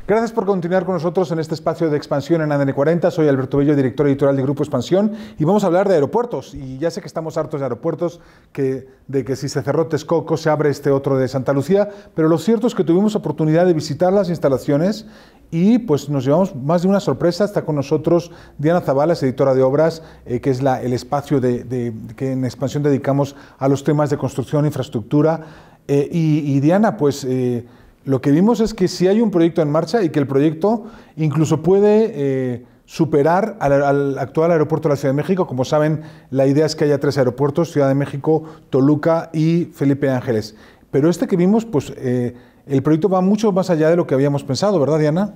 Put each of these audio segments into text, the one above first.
Gracias por continuar con nosotros en este espacio de expansión en ADN 40. Soy Alberto Bello, director editorial de Grupo Expansión, y vamos a hablar de aeropuertos. Y ya sé que estamos hartos de aeropuertos, de que si se cerró Texcoco se abre este otro de Santa Lucía, pero lo cierto es que tuvimos oportunidad de visitar las instalaciones y pues nos llevamos más de una sorpresa. Está con nosotros Diana Zavala, editora de obras, que es el espacio que en Expansión dedicamos a los temas de construcción, infraestructura. Y Diana, pues lo que vimos es que sí hay un proyecto en marcha y que el proyecto incluso puede superar al actual aeropuerto de la Ciudad de México. Como saben, la idea es que haya 3 aeropuertos: Ciudad de México, Toluca y Felipe Ángeles. Pero este que vimos, pues el proyecto va mucho más allá de lo que habíamos pensado, ¿verdad, Diana?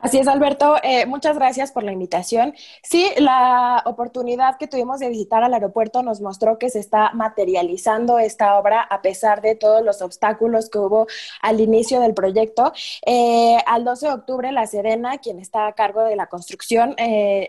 Así es, Alberto. Muchas gracias por la invitación. Sí, la oportunidad que tuvimos de visitar al aeropuerto nos mostró que se está materializando esta obra a pesar de todos los obstáculos que hubo al inicio del proyecto. Al 12 de octubre, la Sedena, quien está a cargo de la construcción,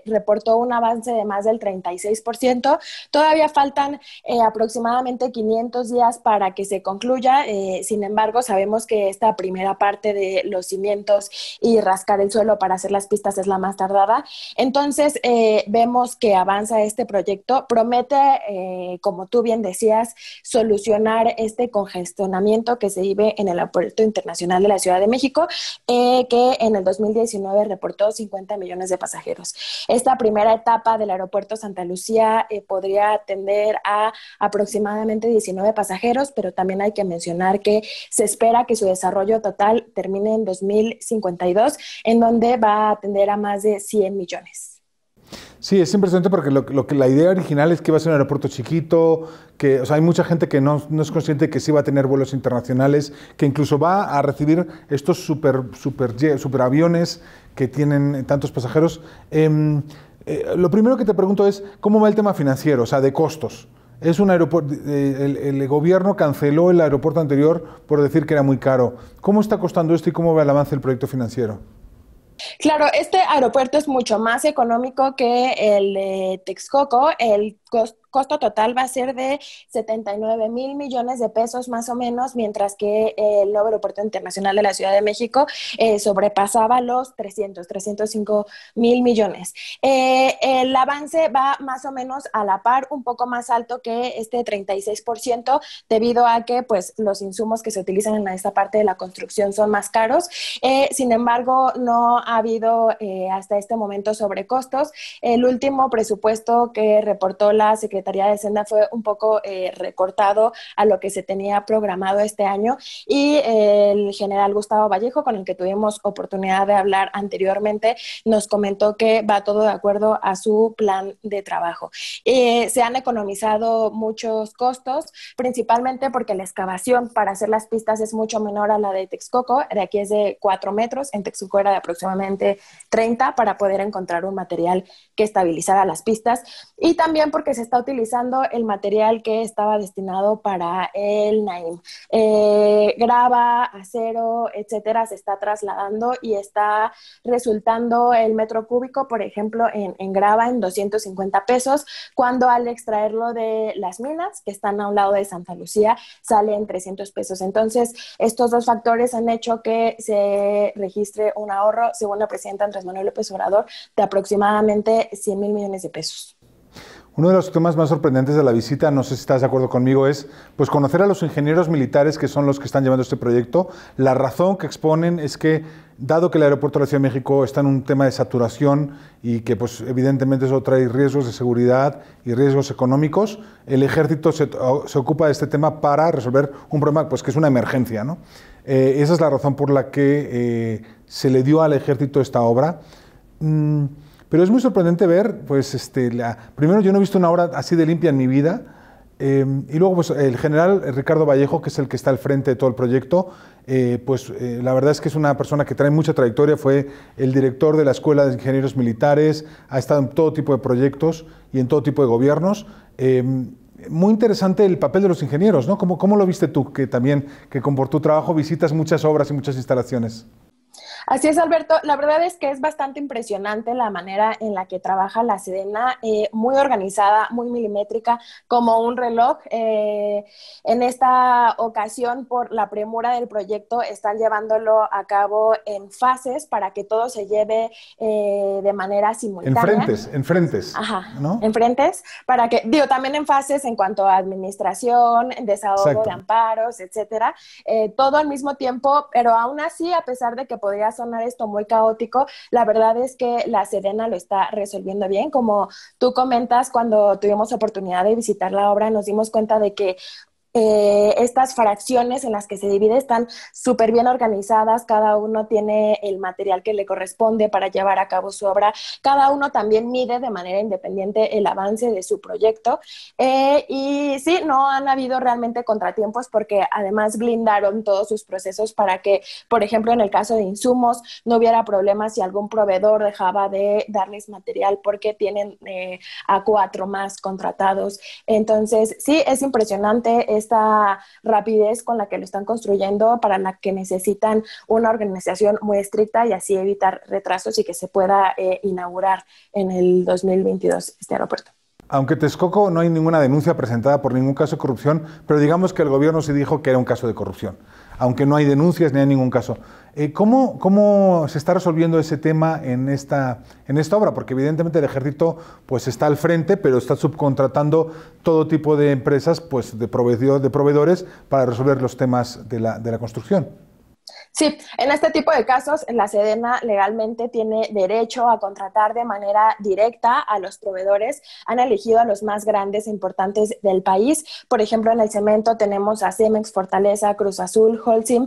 reportó un avance de más del 36%. Todavía faltan aproximadamente 500 días para que se concluya. Sin embargo, sabemos que esta primera parte de los cimientos y rascar el suelo para hacer las pistas es la más tardada. Entonces, vemos que avanza este proyecto. Promete, como tú bien decías, solucionar este congestionamiento que se vive en el Aeropuerto Internacional de la Ciudad de México, que en el 2019 reportó 50 millones de pasajeros. Esta primera etapa del Aeropuerto Santa Lucía podría atender a aproximadamente 19 pasajeros, pero también hay que mencionar que se espera que su desarrollo total termine en 2052, en donde va a atender a más de 100 millones. Sí, es impresionante porque la idea original es que iba a ser un aeropuerto chiquito, que, o sea, hay mucha gente que no es consciente que sí va a tener vuelos internacionales, que incluso va a recibir estos superaviones que tienen tantos pasajeros. Lo primero que te pregunto es, ¿cómo va el tema financiero, o sea, de costos? Es un aeropuerto, el gobierno canceló el aeropuerto anterior por decir que era muy caro. ¿Cómo está costando esto y cómo va el avance del proyecto financiero? Claro, este aeropuerto es mucho más económico que el de Texcoco. El costo total va a ser de 79,000 millones de pesos más o menos, mientras que el nuevo aeropuerto internacional de la Ciudad de México sobrepasaba los 305,000 millones. El avance va más o menos a la par, un poco más alto que este 36%, debido a que pues, los insumos que se utilizan en esta parte de la construcción son más caros. Sin embargo, no ha habido hasta este momento sobrecostos. El último presupuesto que reportó la Secretaría de Hacienda fue un poco recortado a lo que se tenía programado este año, y el general Gustavo Vallejo, con el que tuvimos oportunidad de hablar anteriormente, nos comentó que va todo de acuerdo a su plan de trabajo. Se han economizado muchos costos, principalmente porque la excavación para hacer las pistas es mucho menor a la de Texcoco. De aquí es de 4 metros, en Texcoco era de aproximadamente 30, para poder encontrar un material que estabilizara las pistas, y también porque se está utilizando el material que estaba destinado para el Naim. Grava, acero, etcétera, se está trasladando y está resultando el metro cúbico, por ejemplo, en grava en 250 pesos, cuando al extraerlo de las minas, que están a un lado de Santa Lucía, sale en 300 pesos. Entonces, estos dos factores han hecho que se registre un ahorro, según la presidenta Andrés Manuel López Obrador, de aproximadamente 100,000 millones de pesos. Uno de los temas más sorprendentes de la visita, no sé si estás de acuerdo conmigo, es pues conocer a los ingenieros militares que son los que están llevando este proyecto. La razón que exponen es que, dado que el aeropuerto de la Ciudad de México está en un tema de saturación y que pues evidentemente eso trae riesgos de seguridad y riesgos económicos, el ejército se ocupa de este tema para resolver un problema pues que es una emergencia, ¿no? Esa es la razón por la que se le dio al ejército esta obra. Pero es muy sorprendente ver, pues, primero yo no he visto una obra así de limpia en mi vida, y luego pues, el general Ricardo Vallejo, que es el que está al frente de todo el proyecto, la verdad es que es una persona que trae mucha trayectoria, fue el director de la Escuela de Ingenieros Militares, ha estado en todo tipo de proyectos y en todo tipo de gobiernos. Muy interesante el papel de los ingenieros, ¿no? ¿Cómo lo viste tú, que también, que por tu trabajo visitas muchas obras y muchas instalaciones? Así es, Alberto. La verdad es que es bastante impresionante la manera en la que trabaja la Sedena, muy organizada, muy milimétrica, como un reloj. En esta ocasión, por la premura del proyecto, están llevándolo a cabo en fases para que todo se lleve de manera simultánea. En frentes, Ajá, ¿no? en frentes, para que, digo, también en fases en cuanto a administración, desahogo de Exacto. amparos, etcétera, todo al mismo tiempo, pero aún así, a pesar de que podría sonar esto muy caótico, la verdad es que la Sedena lo está resolviendo bien. Como tú comentas, cuando tuvimos oportunidad de visitar la obra, nos dimos cuenta de que estas fracciones en las que se divide están súper bien organizadas, cada uno tiene el material que le corresponde para llevar a cabo su obra, cada uno también mide de manera independiente el avance de su proyecto, y sí, no han habido realmente contratiempos porque además blindaron todos sus procesos para que, por ejemplo, en el caso de insumos, no hubiera problemas si algún proveedor dejaba de darles material porque tienen a 4 más contratados. Entonces, sí, es impresionante esta rapidez con la que lo están construyendo, para la que necesitan una organización muy estricta y así evitar retrasos y que se pueda inaugurar en el 2022 este aeropuerto. Aunque Texcoco no hay ninguna denuncia presentada por ningún caso de corrupción, pero digamos que el gobierno sí dijo que era un caso de corrupción, aunque no hay denuncias ni hay ningún caso. ¿Cómo se está resolviendo ese tema en esta obra? Porque evidentemente el ejército pues está al frente, pero está subcontratando todo tipo de empresas, pues de proveedores para resolver los temas de la construcción. Sí, en este tipo de casos, la Sedena legalmente tiene derecho a contratar de manera directa a los proveedores. Han elegido a los más grandes e importantes del país. Por ejemplo, en el cemento tenemos a Cemex, Fortaleza, Cruz Azul, Holcim,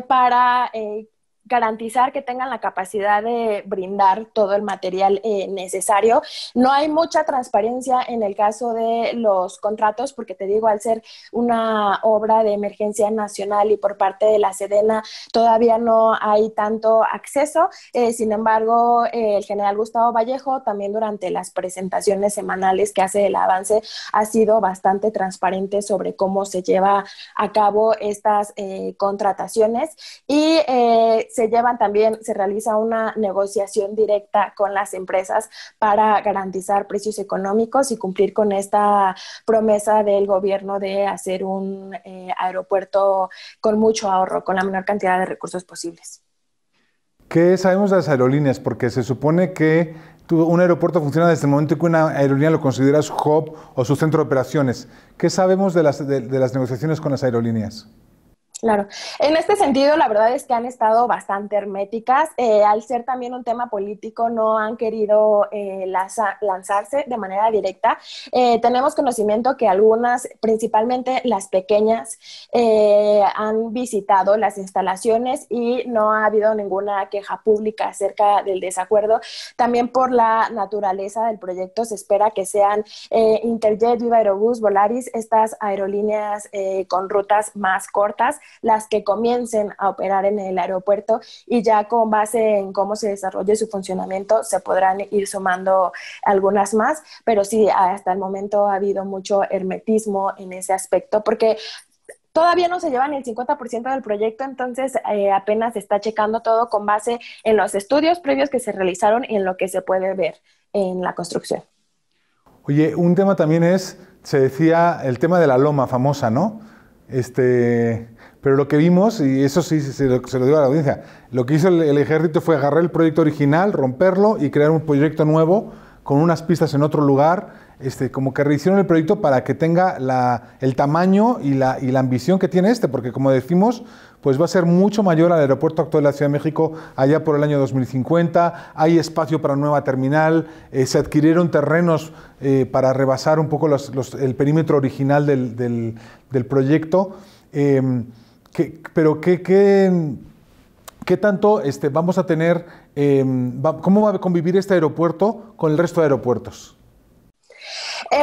para garantizar que tengan la capacidad de brindar todo el material necesario. No hay mucha transparencia en el caso de los contratos, porque te digo, al ser una obra de emergencia nacional y por parte de la Sedena, todavía no hay tanto acceso. Sin embargo, el general Gustavo Vallejo, también durante las presentaciones semanales que hace del avance, ha sido bastante transparente sobre cómo se lleva a cabo estas contrataciones, y se realiza una negociación directa con las empresas para garantizar precios económicos y cumplir con esta promesa del gobierno de hacer un aeropuerto con mucho ahorro, con la menor cantidad de recursos posibles. ¿Qué sabemos de las aerolíneas? Porque se supone que un aeropuerto funciona desde el momento en que una aerolínea lo considera su hub o su centro de operaciones. ¿Qué sabemos de las negociaciones con las aerolíneas? Claro. En este sentido, la verdad es que han estado bastante herméticas. Al ser también un tema político, no han querido lanzarse de manera directa. Tenemos conocimiento que algunas, principalmente las pequeñas, han visitado las instalaciones y no ha habido ninguna queja pública acerca del desacuerdo. También por la naturaleza del proyecto se espera que sean Interjet, Viva Aerobús, Volaris, estas aerolíneas con rutas más cortas, las que comiencen a operar en el aeropuerto, y ya con base en cómo se desarrolle su funcionamiento se podrán ir sumando algunas más, pero sí, hasta el momento ha habido mucho hermetismo en ese aspecto, porque todavía no se llevan el 50% del proyecto, entonces apenas se está checando todo con base en los estudios previos que se realizaron y en lo que se puede ver en la construcción. Oye, un tema también se decía, el tema de la loma famosa, ¿no? Pero lo que vimos, y eso sí se lo digo a la audiencia, lo que hizo el ejército fue agarrar el proyecto original, romperlo y crear un proyecto nuevo con unas pistas en otro lugar, como que rehicieron el proyecto para que tenga el tamaño y la ambición que tiene porque como decimos, pues va a ser mucho mayor al aeropuerto actual de la Ciudad de México allá por el año 2050, hay espacio para una nueva terminal, se adquirieron terrenos para rebasar un poco el perímetro original del proyecto, pero ¿qué tanto vamos a tener, cómo va a convivir este aeropuerto con el resto de aeropuertos?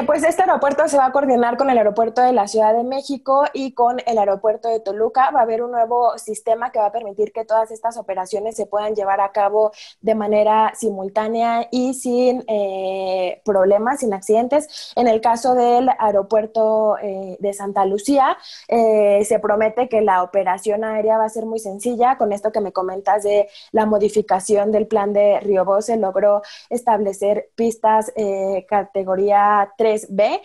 Pues este aeropuerto se va a coordinar con el aeropuerto de la Ciudad de México y con el aeropuerto de Toluca. Va a haber un nuevo sistema que va a permitir que todas estas operaciones se puedan llevar a cabo de manera simultánea y sin problemas, sin accidentes. En el caso del aeropuerto de Santa Lucía, se promete que la operación aérea va a ser muy sencilla. Con esto que me comentas de la modificación del plan de Riobó, se logró establecer pistas categoría 3B,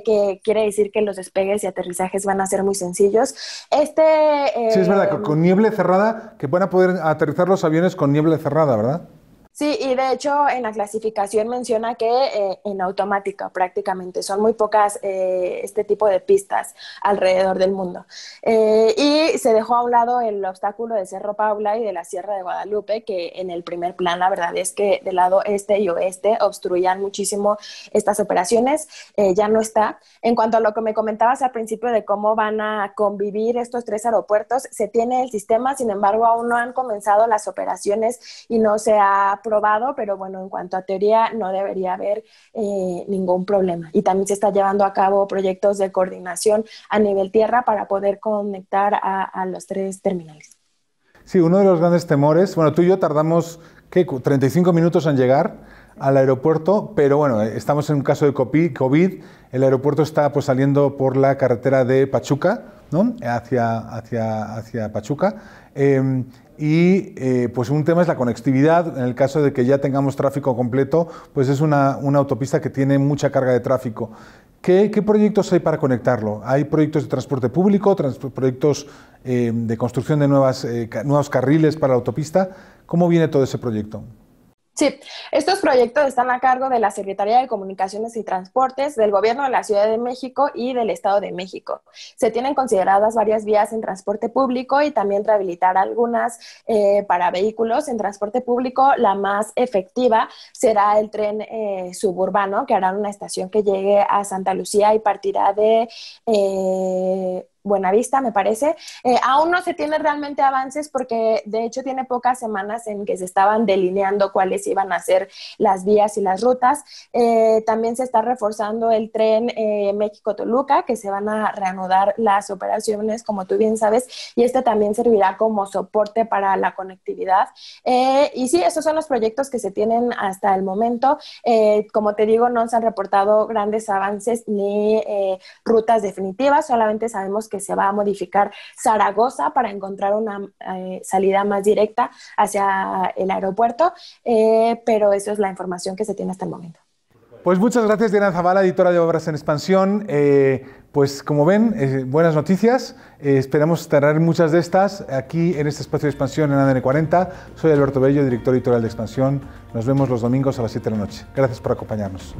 que quiere decir que los despegues y aterrizajes van a ser muy sencillos. Sí, es verdad, que con niebla cerrada, que van a poder aterrizar los aviones con niebla cerrada, ¿verdad? Sí, y de hecho en la clasificación menciona que en automática prácticamente son muy pocas este tipo de pistas alrededor del mundo. Y se dejó a un lado el obstáculo de Cerro Paula y de la Sierra de Guadalupe, que en el primer plan la verdad es que del lado este y oeste obstruían muchísimo estas operaciones. Ya no está. En cuanto a lo que me comentabas al principio de cómo van a convivir estos tres aeropuertos, se tiene el sistema, sin embargo aún no han comenzado las operaciones y no se ha probado, pero bueno, en cuanto a teoría no debería haber ningún problema. Y también se está llevando a cabo proyectos de coordinación a nivel tierra para poder conectar a los tres terminales. Sí, uno de los grandes temores, bueno, tú y yo tardamos, ¿qué? 35 minutos en llegar al aeropuerto, pero bueno, estamos en un caso de COVID, el aeropuerto está pues saliendo por la carretera de Pachuca, ¿no? hacia Pachuca, pues un tema es la conectividad. En el caso de que ya tengamos tráfico completo, pues es una autopista que tiene mucha carga de tráfico. ¿Qué proyectos hay para conectarlo? ¿Hay proyectos de transporte público, proyectos de construcción de nuevos carriles para la autopista? ¿Cómo viene todo ese proyecto? Sí, estos proyectos están a cargo de la Secretaría de Comunicaciones y Transportes, del Gobierno de la Ciudad de México y del Estado de México. Se tienen consideradas varias vías en transporte público y también rehabilitar algunas para vehículos en transporte público. La más efectiva será el tren suburbano, que hará una estación que llegue a Santa Lucía y partirá de Buenavista, me parece. Aún no se tienen realmente avances porque de hecho tiene pocas semanas en que se estaban delineando cuáles iban a ser las vías y las rutas. También se está reforzando el tren México-Toluca, que se van a reanudar las operaciones, como tú bien sabes, y este también servirá como soporte para la conectividad. Y sí, esos son los proyectos que se tienen hasta el momento. Como te digo, no se han reportado grandes avances ni rutas definitivas, solamente sabemos que se va a modificar Zaragoza para encontrar una salida más directa hacia el aeropuerto, pero eso es la información que se tiene hasta el momento. Pues muchas gracias, Diana Zavala, editora de Obras en Expansión. Pues como ven, buenas noticias. Esperamos tener muchas de estas aquí en este espacio de Expansión en ADN 40. Soy Alberto Bello, director editorial de Expansión. Nos vemos los domingos a las 7 de la noche. Gracias por acompañarnos.